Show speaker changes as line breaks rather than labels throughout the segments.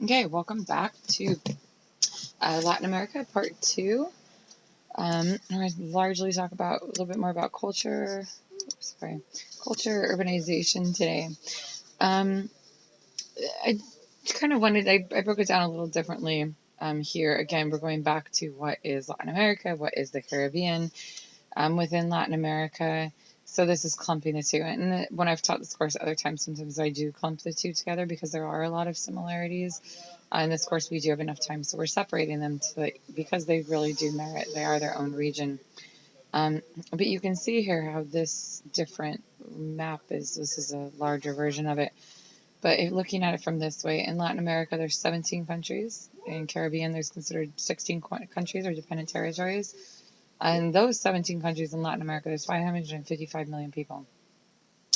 Okay, welcome back to Latin America, part two. I'm going to largely talk about a little bit more about culture, urbanization today. Um, I kind of I broke it down a little differently here. Again, we're going back to what is Latin America, what is the Caribbean within Latin America. So this is clumping the two. And when I've taught this course other times, sometimes I do clump the two together because there are a lot of similarities. In this course, we do have enough time, so we're separating them because they really do merit. They are their own region. But you can see here how this different map is. This is a larger version of it. But looking at it from this way, in Latin America, there's 17 countries. In Caribbean, there's considered 16 countries or dependent territories. In those 17 countries in Latin America, there's 555 million people,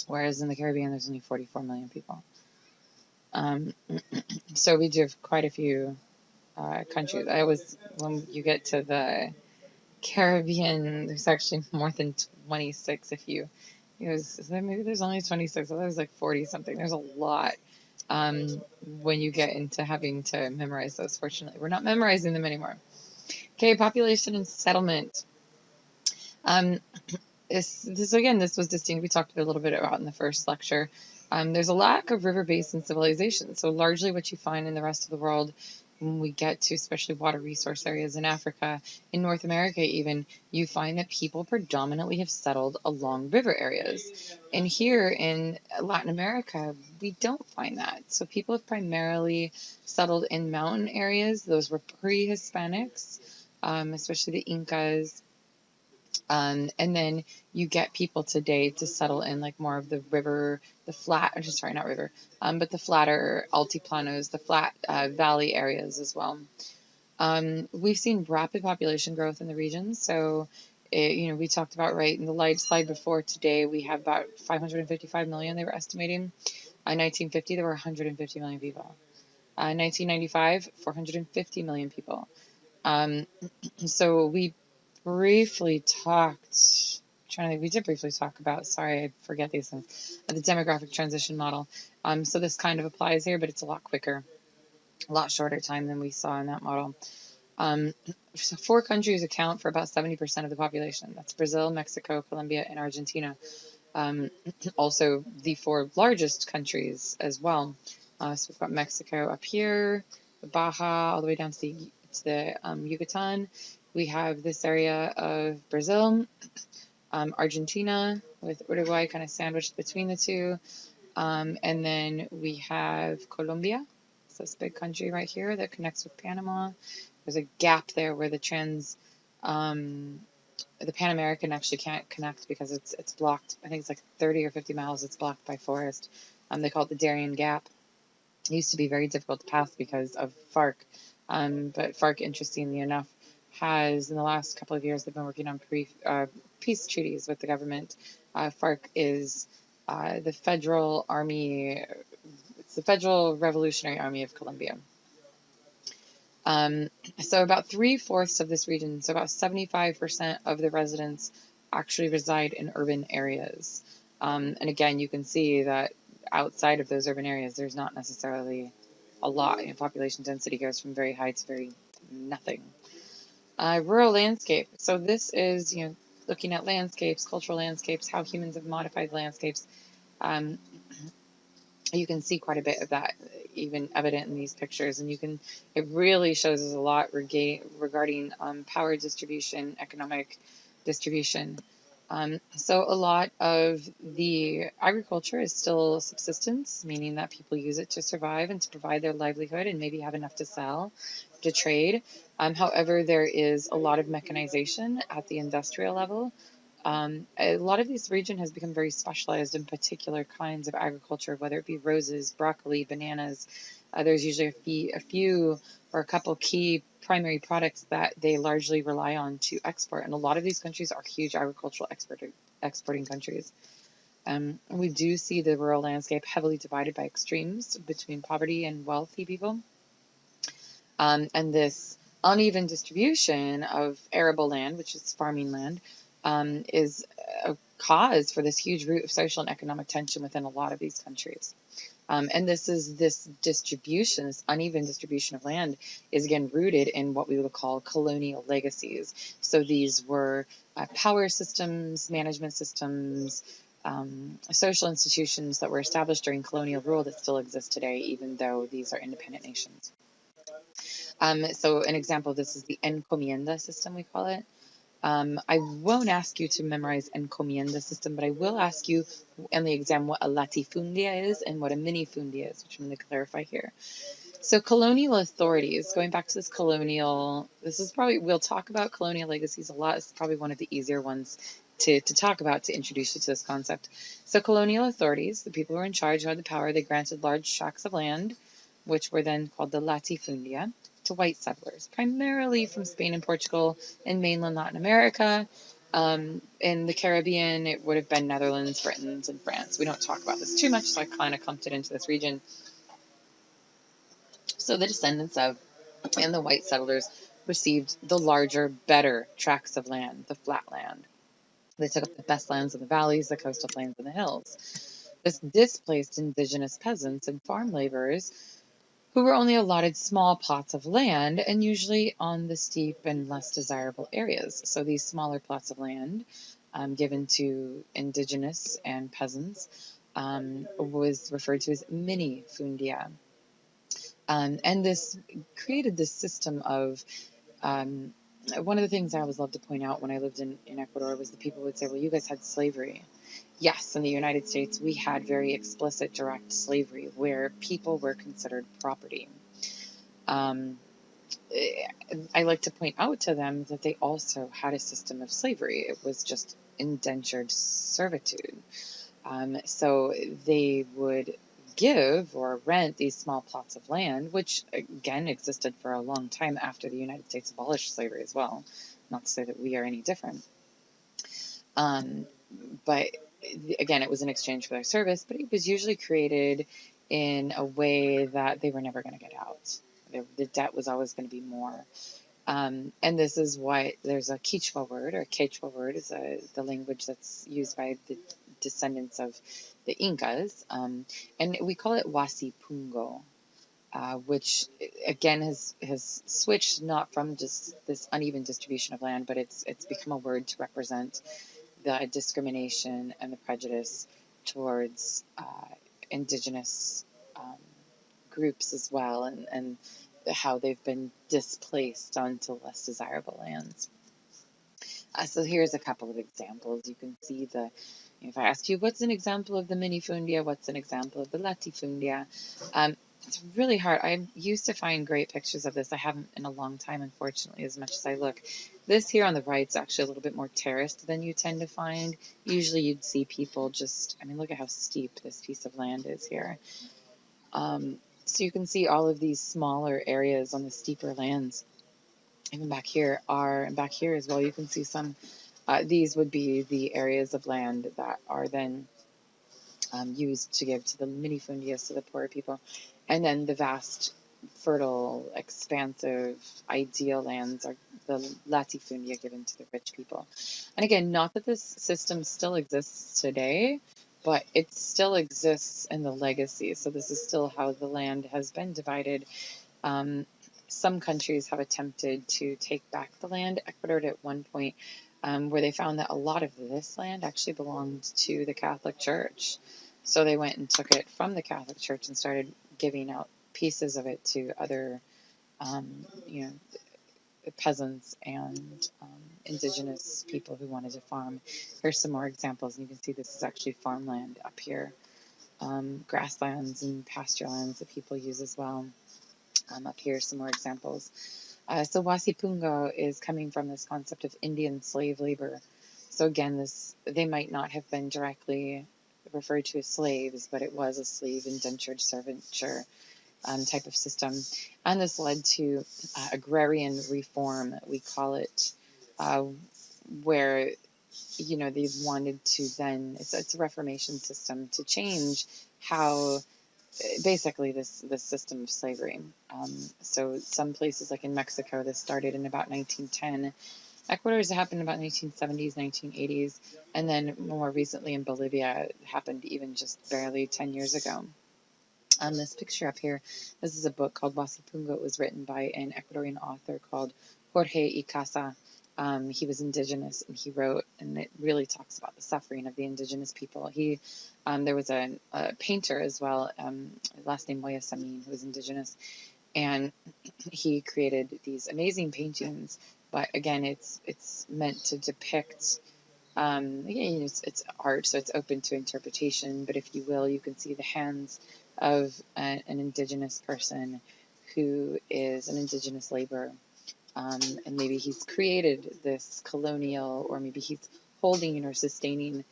whereas in the Caribbean, there's only 44 million people. So we do have quite a few countries. When you get to the Caribbean, there's actually more than 26 maybe there's only 26, so there's like 40 something. There's a lot when you get into having to memorize those. Fortunately, we're not memorizing them anymore. Okay, population and settlement. This was distinct. We talked a little bit about in the first lecture. There's a lack of river basin civilization. So largely what you find in the rest of the world when we get to especially water resource areas in Africa, in North America even, you find that people predominantly have settled along river areas. And here in Latin America, we don't find that. So people have primarily settled in mountain areas. Those were pre-Hispanics, especially the Incas. And then you get people today to settle in like more of the river, not river, but the flatter altiplanos, the flat valley areas as well. We've seen rapid population growth in the region. So, we talked about right in the slide before today, we have about 555 million they were estimating. In 1950, there were 150 million people. In 1995, 450 million people. So we briefly talked, we did briefly talk about, sorry, I forget these things, the demographic transition model. So this kind of applies here, but it's a lot quicker, a lot shorter time than we saw in that model. So 4 countries account for about 70% of the population. That's Brazil, Mexico, Colombia, and Argentina. Also the 4 largest countries as well. So we've got Mexico up here, Baja, all the way down to the Yucatan. We have this area of Brazil, Argentina, with Uruguay kind of sandwiched between the two. And then we have Colombia. So this big country right here that connects with Panama. There's a gap there where the Pan American actually can't connect because it's blocked. I think it's like 30 or 50 miles. It's blocked by forest. They call it the Darien Gap. It used to be very difficult to pass because of FARC. But FARC, interestingly enough, has in the last couple of years they've been working on peace treaties with the government. FARC is the federal army. It's the Federal Revolutionary Army of Colombia. So about 3/4 of this region, so about 75% of the residents actually reside in urban areas. And again, you can see that outside of those urban areas, there's not necessarily a lot. Population density goes from very high to very nothing. Rural landscape. So this is, looking at landscapes, cultural landscapes, how humans have modified landscapes. You can see quite a bit of that even evident in these pictures, and it really shows us a lot regarding power distribution, economic distribution. So a lot of the agriculture is still subsistence, meaning that people use it to survive and to provide their livelihood and maybe have enough to sell, to trade. However, there is a lot of mechanization at the industrial level. A lot of this region has become very specialized in particular kinds of agriculture, whether it be roses, broccoli, bananas. There's usually a few or a couple key primary products that they largely rely on to export. And a lot of these countries are huge agricultural exporting countries. We do see the rural landscape heavily divided by extremes between poverty and wealthy people. And this uneven distribution of arable land, which is farming land, is a cause for this huge root of social and economic tension within a lot of these countries. And this distribution, this uneven distribution of land, is again rooted in what we would call colonial legacies. So these were power systems, management systems, social institutions that were established during colonial rule that still exist today, even though these are independent nations. So an example of this is the encomienda system, we call it. I won't ask you to memorize encomienda system, but I will ask you in the exam what a latifundia is and what a minifundia is, which I'm going to clarify here. So colonial authorities, going back to this colonial, we'll talk about colonial legacies a lot. It's probably one of the easier ones to talk about to introduce you to this concept. So colonial authorities, the people who were in charge, who had the power, they granted large tracts of land, which were then called the latifundia, to white settlers, primarily from Spain and Portugal and mainland Latin America. In the Caribbean, it would have been Netherlands, Britain, and France. We don't talk about this too much, so I kind of clumped it into this region. So the descendants of and the white settlers received the larger, better tracts of land, the flat land. They took up the best lands in the valleys, the coastal plains, and the hills. This displaced indigenous peasants and farm laborers who were only allotted small plots of land and usually on the steep and less desirable areas. So these smaller plots of land given to indigenous and peasants was referred to as minifundia. And this created this system of one of the things I always loved to point out when I lived in Ecuador was the people would say, well, you guys had slavery. Yes, in the United States, we had very explicit direct slavery where people were considered property. I like to point out to them that they also had a system of slavery. It was just indentured servitude. So they would give or rent these small plots of land, which again existed for a long time after the United States abolished slavery as well. Not to say that we are any different. But again, it was in exchange for their service, but it was usually created in a way that they were never going to get out. The debt was always going to be more. And this is why there's a Quechua word, or Quechua word is the language that's used by the descendants of the Incas. And we call it Wasipungo, which again has switched not from just this uneven distribution of land, but it's become a word to represent the discrimination and the prejudice towards indigenous groups as well, and how they've been displaced onto less desirable lands. So here's a couple of examples. You can see if I ask you, what's an example of the minifundia? What's an example of the latifundia? It's really hard. I used to find great pictures of this. I haven't in a long time, unfortunately, as much as I look. This here on the right is actually a little bit more terraced than you tend to find. Usually you'd see people look at how steep this piece of land is here. So you can see all of these smaller areas on the steeper lands. Even back here and back here as well, you can see some. These would be the areas of land that are then used to give to the minifundias, to the poorer people. And then the vast, fertile, expansive, ideal lands are the latifundia given to the rich people. And again, not that this system still exists today, but it still exists in the legacy. So this is still how the land has been divided. Some countries have attempted to take back the land. Ecuador did at one point, where they found that a lot of this land actually belonged to the Catholic Church. So they went and took it from the Catholic Church and started giving out pieces of it to other, peasants and indigenous people who wanted to farm. Here's some more examples, and you can see this is actually farmland up here. Grasslands and pasture lands that people use as well. Up here, some more examples. So Wasipungo is coming from this concept of Indian slave labor. So again, they might not have been directly referred to as slaves, but it was a slave indentured serviture type of system. And this led to agrarian reform, we call it, where they wanted to then, it's a reformation system to change how basically this system of slavery. So some places like in Mexico, this started in about 1910. Ecuador's happened about 1970s, 1980s, and then more recently in Bolivia, it happened even just barely 10 years ago. This picture up here, this is a book called Wasipungo. It was written by an Ecuadorian author called Jorge Icaza. He was indigenous, and he wrote, and it really talks about the suffering of the indigenous people. There was a painter as well, last name Moya Samin, who was indigenous, and he created these amazing paintings. But again, it's meant to depict. It's art, so it's open to interpretation. But if you will, you can see the hands of an indigenous person who is an indigenous laborer. And maybe he's created this colonial, or maybe he's holding or sustaining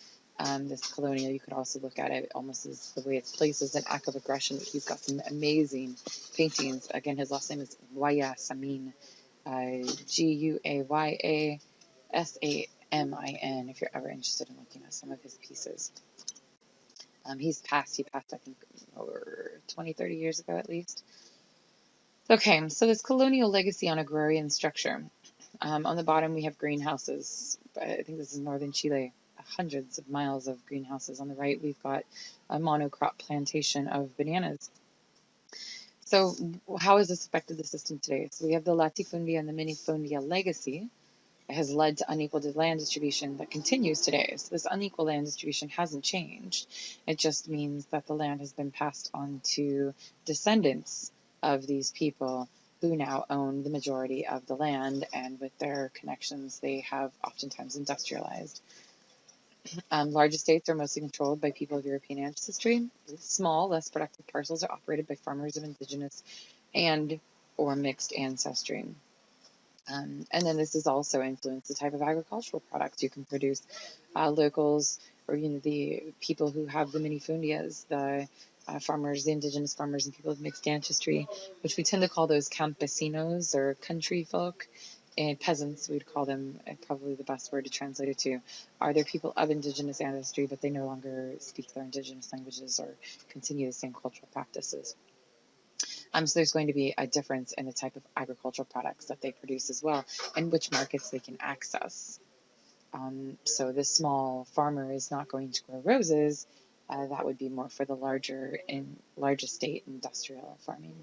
this colonial. You could also look at it almost as the way it's placed as an act of aggression. But he's got some amazing paintings. Again, his last name is Guaya Samin, Guyasamin, if you're ever interested in looking at some of his pieces. He passed, I think, over 20, 30 years ago at least. Okay, so this colonial legacy on agrarian structure. On the bottom, we have greenhouses. I think this is northern Chile, hundreds of miles of greenhouses. On the right, we've got a monocrop plantation of bananas. So how has this affected the system today? So we have the latifundia and the minifundia legacy that has led to unequal land distribution that continues today. So this unequal land distribution hasn't changed. It just means that the land has been passed on to descendants of these people who now own the majority of the land, and with their connections, they have oftentimes industrialized. Large estates are mostly controlled by people of European ancestry. Small, less productive parcels are operated by farmers of indigenous and or mixed ancestry. And then this has also influenced the type of agricultural products you can produce. Locals, or the people who have the minifundias, the farmers, the indigenous farmers and people of mixed ancestry, which we tend to call those campesinos or country folk, and peasants, we'd call them, probably the best word to translate it to, are there people of indigenous ancestry, but they no longer speak their indigenous languages or continue the same cultural practices. So there's going to be a difference in the type of agricultural products that they produce as well, and which markets they can access. So the small farmer is not going to grow roses. That would be more for the large estate industrial farming.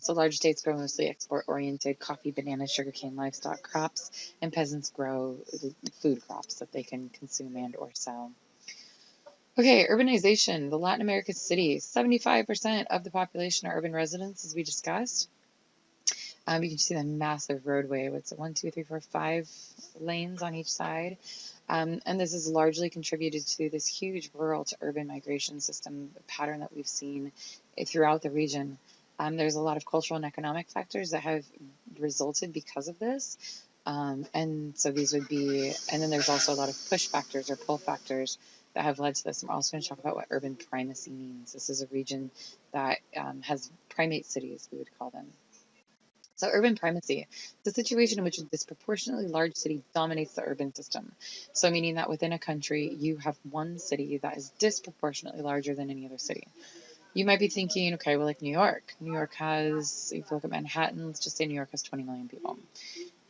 So large estates grow mostly export-oriented coffee, banana, sugarcane, livestock crops, and peasants grow food crops that they can consume and or sell. Okay, urbanization. The Latin American cities, 75% of the population are urban residents, as we discussed. You can see the massive roadway. What's it? 1, 2, 3, 4, 5 lanes on each side. And this has largely contributed to this huge rural to urban migration system pattern that we've seen throughout the region. There's a lot of cultural and economic factors that have resulted because of this. And so these would be, and then there's also a lot of push factors or pull factors that have led to this. I'm also going to talk about what urban primacy means. This is a region that has primate cities, we would call them. So urban primacy is a situation in which a disproportionately large city dominates the urban system. So meaning that within a country, you have one city that is disproportionately larger than any other city. You might be thinking, okay, well, like New York. New York has, if you look at Manhattan, let's just say New York has 20 million people.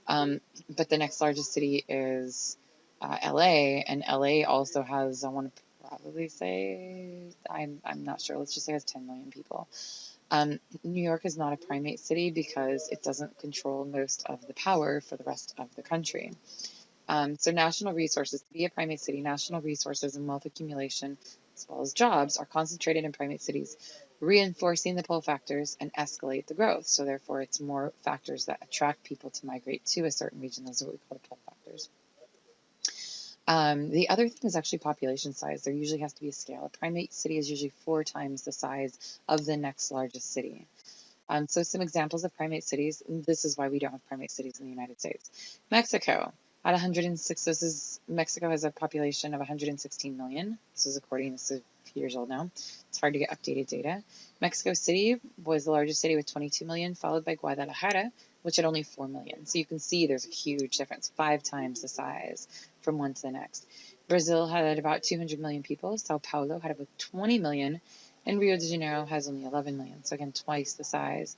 But the next largest city is LA, and LA also has, I want to probably say, I'm not sure, let's just say it has 10 million people. New York is not a primate city because it doesn't control most of the power for the rest of the country. So national resources, to be a primate city, national resources and wealth accumulation, as well as jobs, are concentrated in primate cities, reinforcing the pull factors and escalate the growth. So therefore, it's more factors that attract people to migrate to a certain region. Those are what we call the pull factors. The other thing is actually population size. There usually has to be a scale. A primate city is usually 4 times the size of the next largest city. So some examples of primate cities, and this is why we don't have primate cities in the United States. Mexico, at 106, Mexico has a population of 116 million. This is a few years old now. It's hard to get updated data. Mexico City was the largest city with 22 million, followed by Guadalajara, which had only 4 million. So you can see there's a huge difference, 5 times the size from one to the next. Brazil had about 200 million people. Sao Paulo had about 20 million. And Rio de Janeiro has only 11 million. So again, twice the size.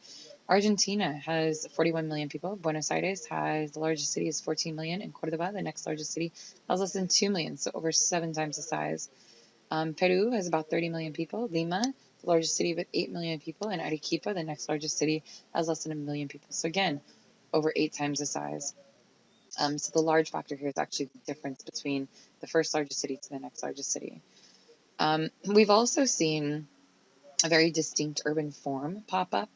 Argentina has 41 million people. Buenos Aires has, the largest city is 14 million. And Cordoba, the next largest city, has less than 2 million. So over 7 times the size. Peru has about 30 million people. Lima the largest city with 8 million people, and Arequipa, the next largest city, has less than 1 million people. So again, over 8 times the size. So the large factor here is actually the difference between the first largest city to the next largest city. We've also seen a very distinct urban form pop up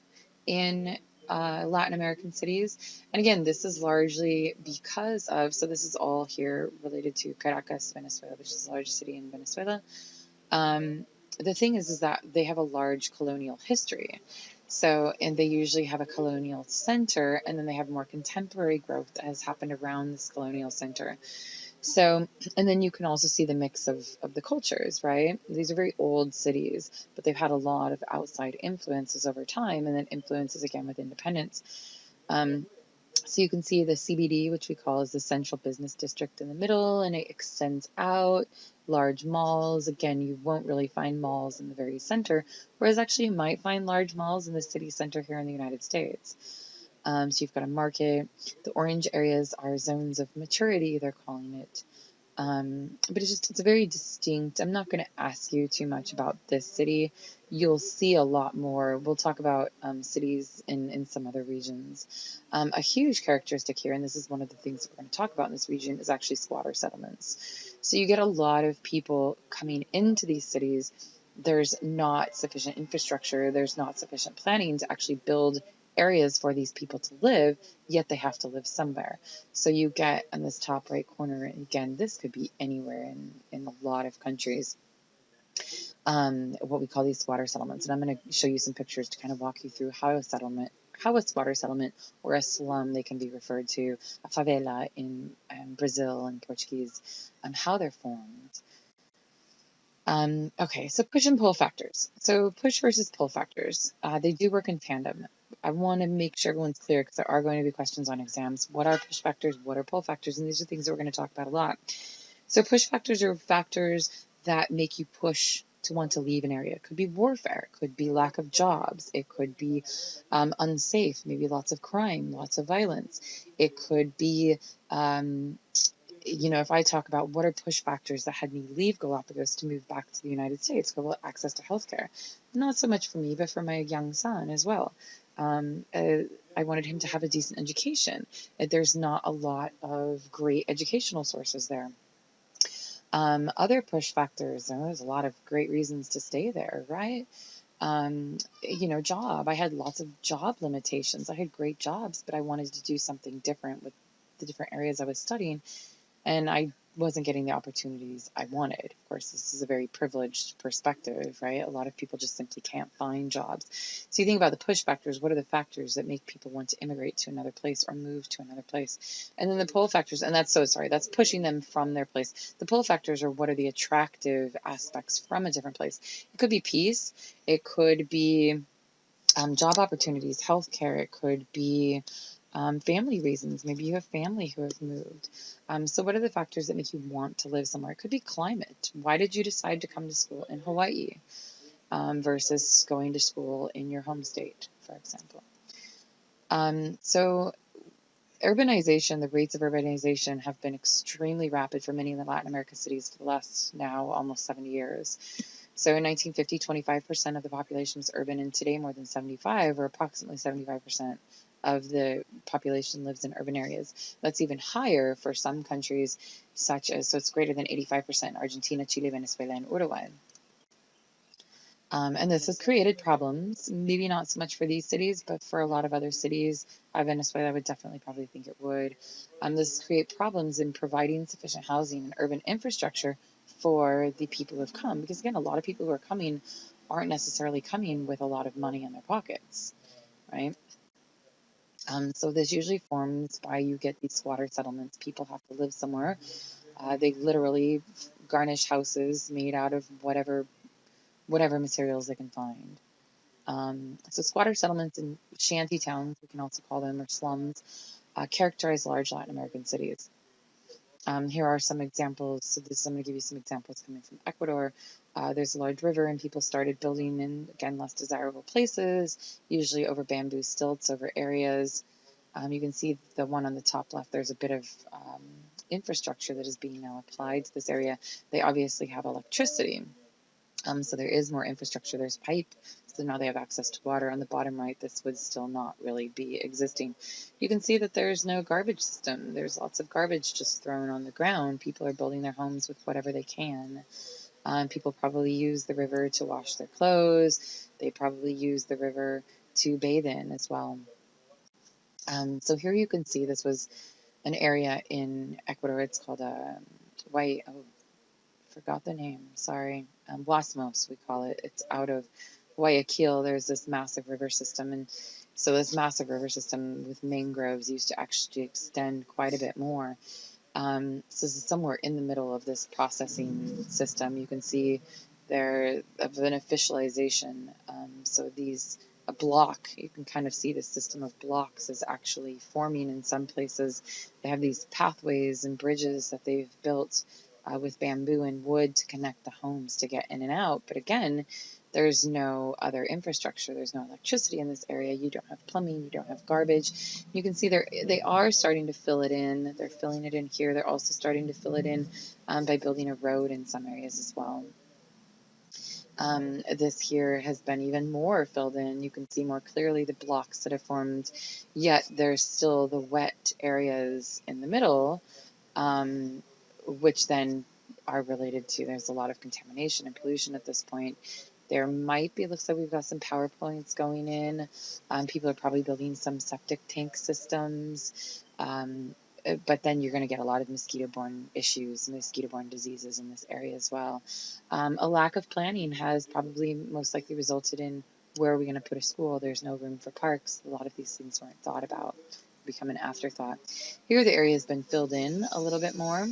in Latin American cities. And again, this is largely because of, so this is all here related to Caracas, Venezuela, which is the largest city in Venezuela. The thing is that they have a large colonial history. So, and they usually have a colonial center, and then they have more contemporary growth that has happened around this colonial center. So, and then you can also see the mix of the cultures, right? These are very old cities, but they've had a lot of outside influences over time, and then influences again with independence. So you can see the CBD, which we call is the central business district in the middle, and it extends out, large malls. Again, you won't really find malls in the very center, whereas actually you might find large malls in the city center here in the United States. So you've got a market. The orange areas are zones of maturity, they're calling it. But it's a very distinct. I'm not going to ask you too much about this city. You'll see a lot more. We'll talk about cities in some other regions. A huge characteristic here, and this is one of the things that we're going to talk about in this region, is actually squatter settlements. So you get a lot of people coming into these cities. There's not sufficient infrastructure. There's not sufficient planning to actually build areas for these people to live, yet they have to live somewhere. So you get on this top right corner, again, this could be anywhere in a lot of countries, what we call these squatter settlements. And I'm going to show you some pictures to kind of walk you through how a squatter settlement or a slum, they can be referred to, a favela in Brazil and Portuguese, how they're formed. Okay, so push and pull factors. So push versus pull factors, they do work in tandem. I want to make sure everyone's clear because there are going to be questions on exams. What are push factors? What are pull factors? And these are things that we're going to talk about a lot. So push factors are factors that make you push to want to leave an area. It could be warfare. It could be lack of jobs. It could be unsafe, maybe lots of crime, lots of violence. It could be if I talk about what are push factors that had me leave Galapagos to move back to the United States, well, access to healthcare. Not so much for me, but for my young son as well. I wanted him to have a decent education. There's not a lot of great educational sources there. Other push factors, there's a lot of great reasons to stay there, right? Job. I had lots of job limitations. I had great jobs, but I wanted to do something different with the different areas I was studying. And I wasn't getting the opportunities I wanted. Of course, this is a very privileged perspective, right? A lot of people just simply can't find jobs. So you think about the push factors. What are the factors that make people want to immigrate to another place or move to another place? And then the pull factors, and that's pushing them from their place. The pull factors are what are the attractive aspects from a different place. It could be peace. It could be job opportunities, healthcare. It could be family reasons. Maybe you have family who have moved. So what are the factors that make you want to live somewhere? It could be climate. Why did you decide to come to school in Hawaii versus going to school in your home state, for example? So urbanization, the rates of urbanization have been extremely rapid for many of the Latin American cities for the last now almost 70 years. So in 1950, 25% of the population was urban, and today more than 75, or approximately 75% of the population lives in urban areas. That's even higher for some countries such as, so it's greater than 85% in Argentina, Chile, Venezuela, and Uruguay. And this has created problems, maybe not so much for these cities, but for a lot of other cities. Venezuela would definitely probably think it would. This create problems in providing sufficient housing and urban infrastructure for the people who have come. Because again, a lot of people who are coming aren't necessarily coming with a lot of money in their pockets, right? So this usually forms by you get these squatter settlements. People have to live somewhere. They literally garnish houses made out of whatever materials they can find. So squatter settlements and shanty towns, we can also call them, or slums, characterize large Latin American cities. Here are some examples. So I'm going to give you some examples coming from Ecuador. There's a large river, and people started building in, again, less desirable places, usually over bamboo stilts, over areas. You can see the one on the top left, there's a bit of infrastructure that is being now applied to this area. They obviously have electricity. So there is more infrastructure. There's pipe, so now they have access to water. On the bottom right, this would still not really be existing. You can see that there's no garbage system. There's lots of garbage just thrown on the ground. People are building their homes with whatever they can. People probably use the river to wash their clothes. They probably use the river to bathe in as well. So here you can see this was an area in Ecuador. It's called White. Oh, forgot the name. Sorry. Guasmos, we call it. It's out of Guayaquil. There's this massive river system, and so this massive river system with mangroves used to actually extend quite a bit more. So this is somewhere in the middle of this processing system. You can see there of an officialization. So these a block, you can kind of see the system of blocks is actually forming in some places. They have these pathways and bridges that they've built with bamboo and wood to connect the homes to get in and out. But again, there's no other infrastructure. There's no electricity in this area. You don't have plumbing. You don't have garbage. You can see they are starting to fill it in. They're filling it in here. They're also starting to fill it in by building a road in some areas as well. This here has been even more filled in. You can see more clearly the blocks that have formed, yet there's still the wet areas in the middle, which then are related to, there's a lot of contamination and pollution at this point. There might be, looks like we've got some power points going in. People are probably building some septic tank systems. But then you're going to get a lot of mosquito-borne issues, mosquito-borne diseases in this area as well. A lack of planning has probably most likely resulted in where are we going to put a school? There's no room for parks. A lot of these things weren't thought about, become an afterthought. Here the area has been filled in a little bit more.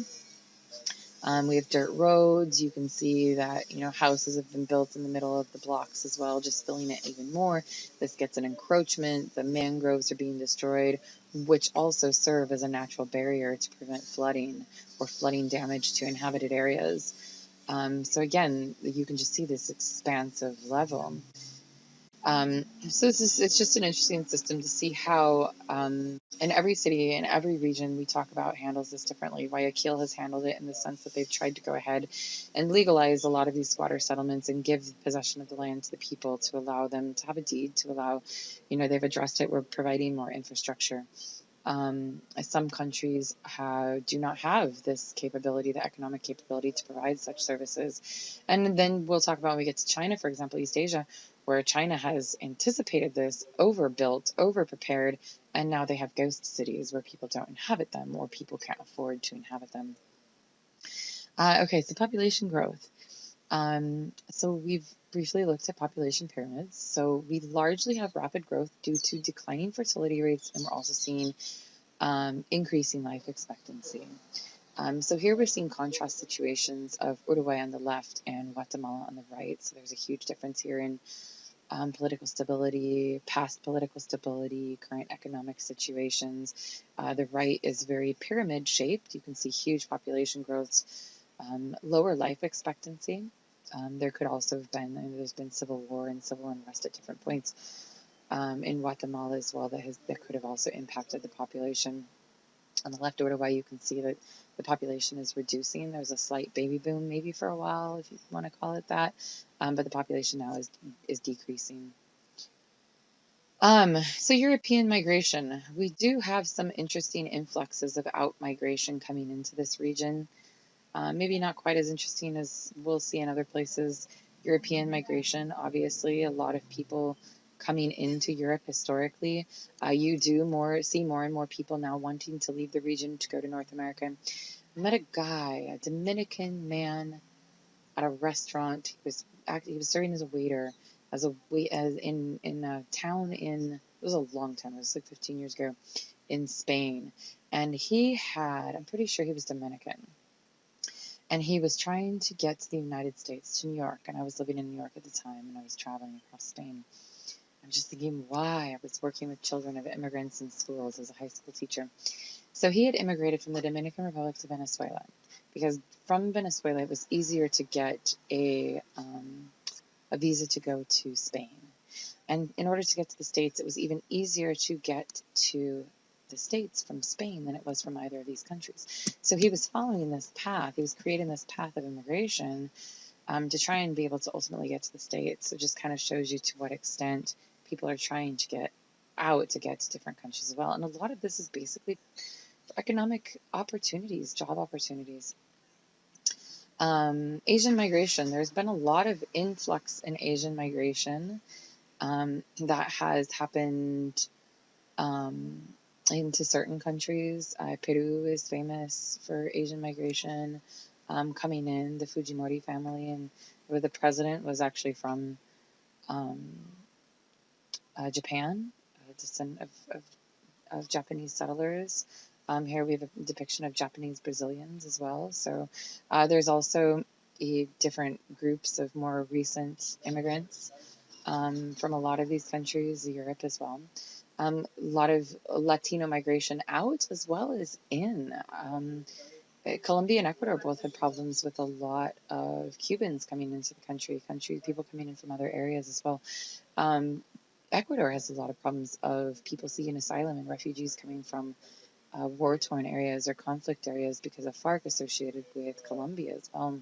We have dirt roads. You can see that, houses have been built in the middle of the blocks as well, just filling it even more. This gets an encroachment. The mangroves are being destroyed, which also serve as a natural barrier to prevent flooding or flooding damage to inhabited areas. So again, you can just see this expansive level. So it's just an interesting system to see how in every city, in every region, we talk about handles this differently. Guayaquil has handled it in the sense that they've tried to go ahead and legalize a lot of these squatter settlements and give possession of the land to the people to allow them to have a deed, to allow, they've addressed it. We're providing more infrastructure. Some countries do not have this capability, the economic capability to provide such services. And then we'll talk about when we get to China, for example, East Asia, where China has anticipated this, overbuilt, overprepared, and now they have ghost cities where people don't inhabit them or people can't afford to inhabit them. Okay, so population growth. So we've briefly looked at population pyramids. So we largely have rapid growth due to declining fertility rates, and we're also seeing increasing life expectancy. So here we're seeing contrast situations of Uruguay on the left and Guatemala on the right. So there's a huge difference here in political stability, past political stability, current economic situations. The right is very pyramid shaped. You can see huge population growth, lower life expectancy. There could also have been, there's been civil war and civil unrest at different points in Guatemala as well that could have also impacted the population. On the left Uruguay, you can see that the population is reducing. There's a slight baby boom maybe for a while, if you want to call it that, but the population now is decreasing. So European migration. We do have some interesting influxes of out-migration coming into this region. Maybe not quite as interesting as we'll see in other places. European migration, obviously, a lot of people coming into Europe historically. You do see more and more people now wanting to leave the region to go to North America. I met a guy, a Dominican man, at a restaurant. He was serving as a waiter, in a town it was a long time. It was like 15 years ago in Spain, and I'm pretty sure he was Dominican. And he was trying to get to the United States, to New York. And I was living in New York at the time, and I was traveling across Spain. I was just thinking why. I was working with children of immigrants in schools as a high school teacher. So he had immigrated from the Dominican Republic to Venezuela, because from Venezuela it was easier to get a visa to go to Spain. And in order to get to the States, it was even easier to get to the States from Spain than it was from either of these countries. So he was following this path. He was creating this path of immigration to try and be able to ultimately get to the States. So it just kind of shows you to what extent people are trying to get out to get to different countries as well. And a lot of this is basically economic opportunities, job opportunities. Asian migration. There's been a lot of influx in Asian migration that has happened into certain countries. Peru is famous for Asian migration coming in. The Fujimori family, and where the president was actually from Japan, a descendant of Japanese settlers. Here we have a depiction of Japanese Brazilians as well. So there's also different groups of more recent immigrants from a lot of these countries, Europe as well. A lot of Latino migration out as well as in. Colombia and Ecuador both had problems with a lot of Cubans coming into the country, people coming in from other areas as well. Ecuador has a lot of problems of people seeking asylum and refugees coming from war-torn areas or conflict areas because of FARC associated with Colombia as well.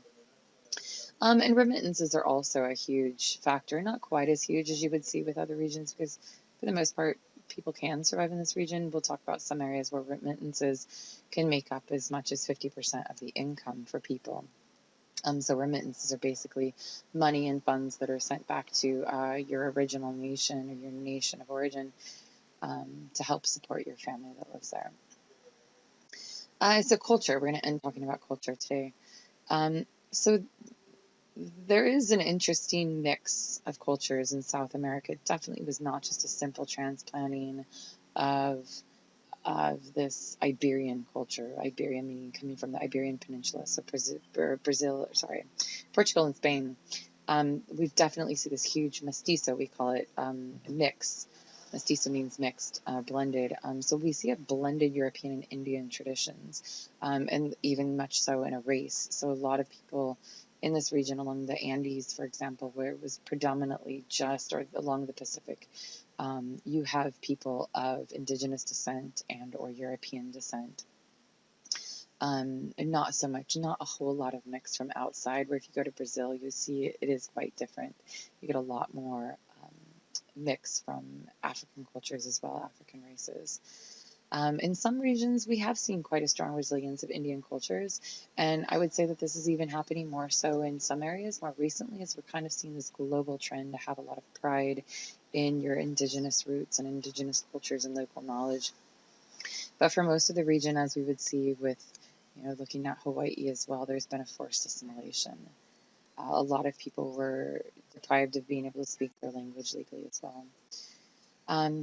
And remittances are also a huge factor, not quite as huge as you would see with other regions, because for the most part, people can survive in this region. We'll talk about some areas where remittances can make up as much as 50% of the income for people. So remittances are basically money and funds that are sent back to your original nation or your nation of origin to help support your family that lives there. So culture, we're going to end talking about culture today. So there is an interesting mix of cultures in South America. It definitely was not just a simple transplanting of this Iberian culture. Iberian meaning coming from the Iberian Peninsula, so Portugal and Spain. We've definitely see this huge mestizo, we call it, mix. Mestizo means mixed, blended. So we see a blended European and Indian traditions, and even much so in a race. So a lot of people in this region along the Andes, for example, where it was predominantly just, or along the Pacific, you have people of indigenous descent and or European descent. And not a whole lot of mix from outside, where if you go to Brazil, you see it is quite different. You get a lot more mix from African cultures as well, African races. In some regions, we have seen quite a strong resilience of Indian cultures, and I would say that this is even happening more so in some areas more recently, as we're kind of seeing this global trend to have a lot of pride in your indigenous roots and indigenous cultures and local knowledge. But for most of the region, as we would see with, looking at Hawaii as well, there's been a forced assimilation. A lot of people were deprived of being able to speak their language legally as well.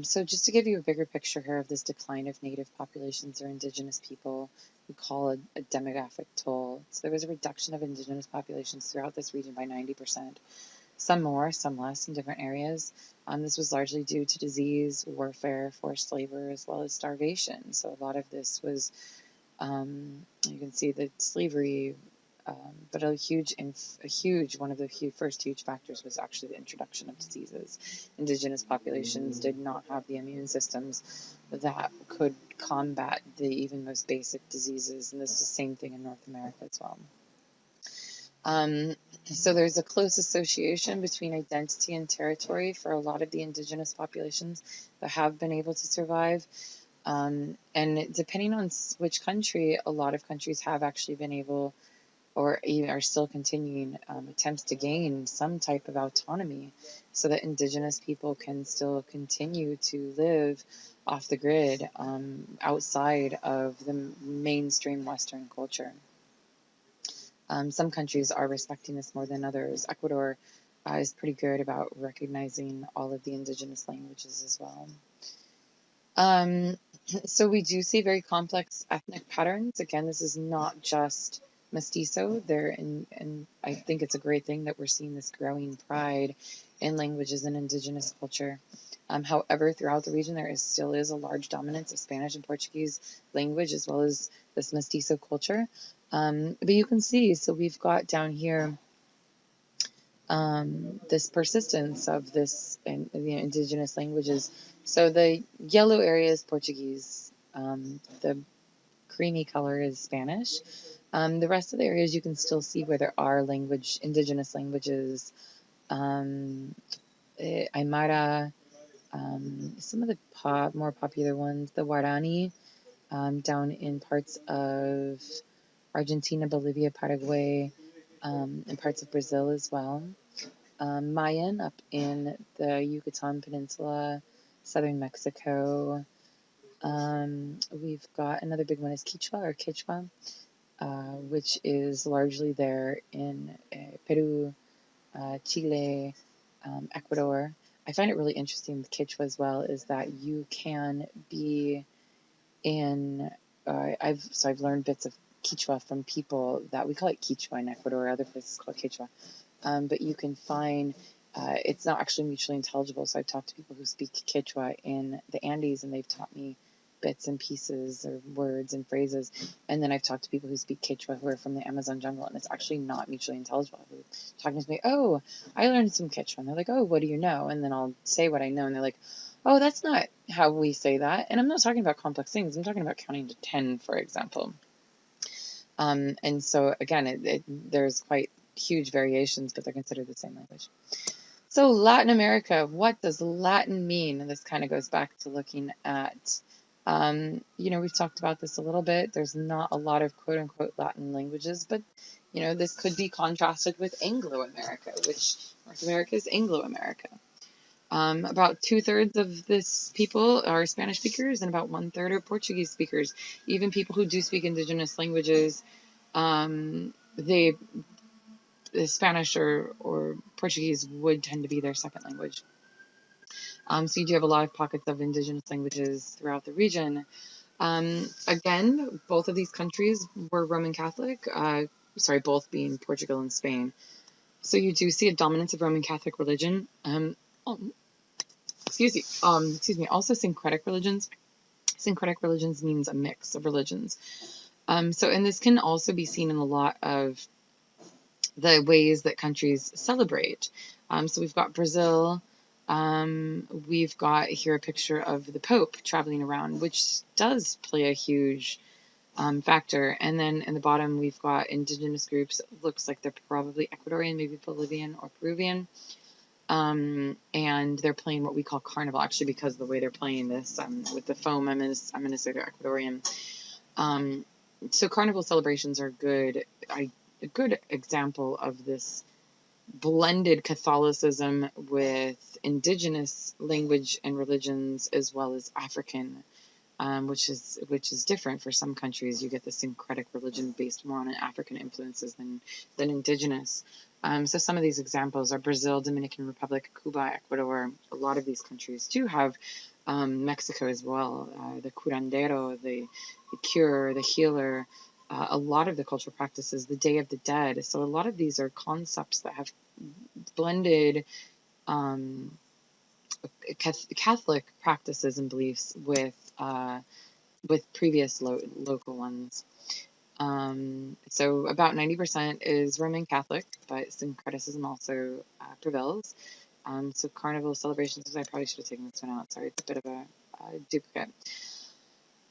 So just to give you a bigger picture here of this decline of native populations or indigenous people, we call it a demographic toll. So there was a reduction of indigenous populations throughout this region by 90%. Some more, some less in different areas. This was largely due to disease, warfare, forced labor, as well as starvation. So a lot of this was, you can see that slavery, but one of the first huge factors was actually the introduction of diseases. Indigenous populations did not have the immune systems that could combat the even most basic diseases, and this is the same thing in North America as well. So there's a close association between identity and territory for a lot of the indigenous populations that have been able to survive. And depending on which country, a lot of countries have actually been able, or even are still continuing attempts to gain some type of autonomy so that indigenous people can still continue to live off the grid outside of the mainstream Western culture. Some countries are respecting this more than others. Ecuador is pretty good about recognizing all of the indigenous languages as well. So we do see very complex ethnic patterns. Again, this is not just mestizo. And I think it's a great thing that we're seeing this growing pride in languages and indigenous culture. However, throughout the region, there still is a large dominance of Spanish and Portuguese language, as well as this mestizo culture. But you can see, so we've got down here this persistence of this in the indigenous languages. So the yellow area is Portuguese. The creamy color is Spanish. The rest of the areas you can still see where there are indigenous languages. Aymara, some of the more popular ones, the Guarani, down in parts of Argentina, Bolivia, Paraguay, and parts of Brazil as well. Mayan up in the Yucatan Peninsula, southern Mexico. We've got another big one is Quechua, which is largely there in Peru, Chile, Ecuador. I find it really interesting with Quechua as well is that you can be in, I've learned bits of Quechua from people that we call it Quechua in Ecuador, other places call it Quechua. But you can find it's not actually mutually intelligible. So I've talked to people who speak Quechua in the Andes, and they've taught me bits and pieces or words and phrases. And then I've talked to people who speak Quechua who are from the Amazon jungle, and it's actually not mutually intelligible. They're talking to me, oh, I learned some Quechua. And they're like, oh, what do you know? And then I'll say what I know, and they're like, oh, that's not how we say that. And I'm not talking about complex things. I'm talking about counting to 10, for example. And so, again, there's quite huge variations, but they're considered the same language. So Latin America, what does Latin mean? And this kind of goes back to looking at, we've talked about this a little bit. There's not a lot of quote unquote Latin languages, but, this could be contrasted with Anglo-America, which North America is Anglo-America. About 2/3 of this people are Spanish speakers and about 1/3 are Portuguese speakers. Even people who do speak indigenous languages, the Spanish or Portuguese would tend to be their second language. So you do have a lot of pockets of indigenous languages throughout the region. Again, both of these countries were Roman Catholic, both being Portugal and Spain. So you do see a dominance of Roman Catholic religion. Also syncretic religions. Syncretic religions means a mix of religions. And this can also be seen in a lot of the ways that countries celebrate. So we've got Brazil. We've got here a picture of the Pope traveling around, which does play a huge factor. And then in the bottom, we've got indigenous groups. It looks like they're probably Ecuadorian, maybe Bolivian or Peruvian. And they're playing what we call carnival, actually, because of the way they're playing this with the foam. I'm gonna say they're Ecuadorian. So carnival celebrations are a good example of this blended Catholicism with indigenous language and religions as well as African, which is different for some countries. You get the syncretic religion based more on African influences than indigenous. So some of these examples are Brazil, Dominican Republic, Cuba, Ecuador. A lot of these countries do have Mexico as well. The curandero, the cure, the healer. A lot of the cultural practices, the Day of the Dead. So a lot of these are concepts that have blended Catholic practices and beliefs with previous local ones. So about 90% is Roman Catholic, but syncretism also prevails. So carnival celebrations, I probably should have taken this one out. Sorry, it's a bit of a duplicate.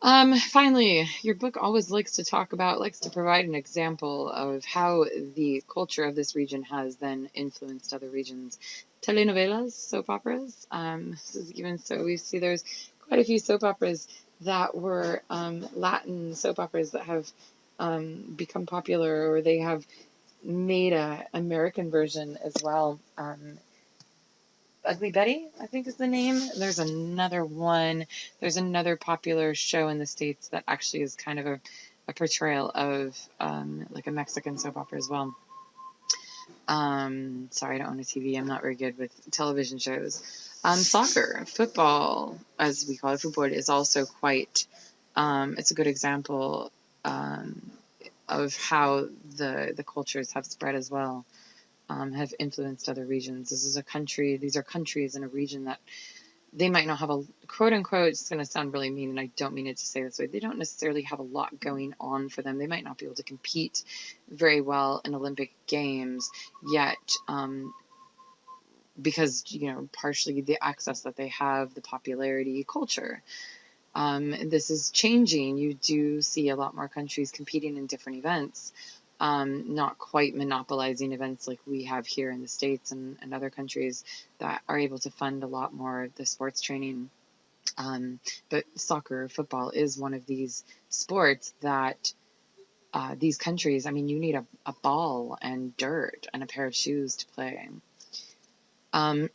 Finally, your book always likes to provide an example of how the culture of this region has then influenced other regions. Telenovelas, soap operas. Even so, we see there's quite a few soap operas that were Latin soap operas that have become popular, or they have made an American version as well. Ugly Betty, I think is the name. There's another one. There's another popular show in the States that actually is kind of a portrayal of like a Mexican soap opera as well. Sorry, I don't own a TV. I'm not very good with television shows. Soccer, football, as we call it, football, is also quite, it's a good example of how the cultures have spread as well. Have influenced other regions. These are countries in a region that they might not have a quote unquote, it's going to sound really mean, and I don't mean it to say this way, they don't necessarily have a lot going on for them. They might not be able to compete very well in Olympic Games yet, because, partially the access that they have, the popularity, culture. This is changing. You do see a lot more countries competing in different events, not quite monopolizing events like we have here in the States and other countries that are able to fund a lot more of the sports training. But soccer, football is one of these sports that these countries, I mean, you need a ball and dirt and a pair of shoes to play. Um,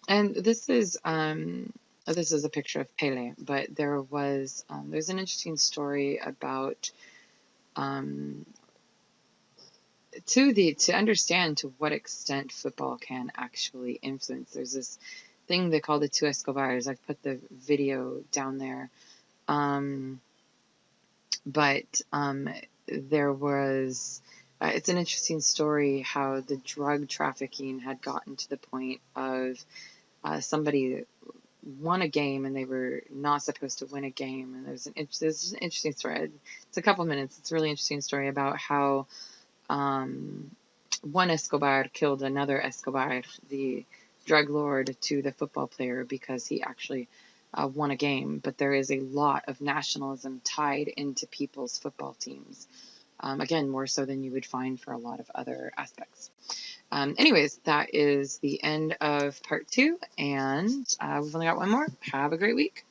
and this is a picture of Pele, but there's an interesting story about um, to understand to what extent football can actually influence. There's this thing they call the two Escobars. I've put the video down there. But there was, it's an interesting story how the drug trafficking had gotten to the point of somebody won a game and they were not supposed to win a game. And there's an interesting story. It's a couple minutes. It's a really interesting story about how one Escobar killed another Escobar, the drug lord, to the football player because he actually won a game. But there is a lot of nationalism tied into people's football teams. Again, more so than you would find for a lot of other aspects. Anyways, that is the end of part 2, and we've only got one more. Have a great week.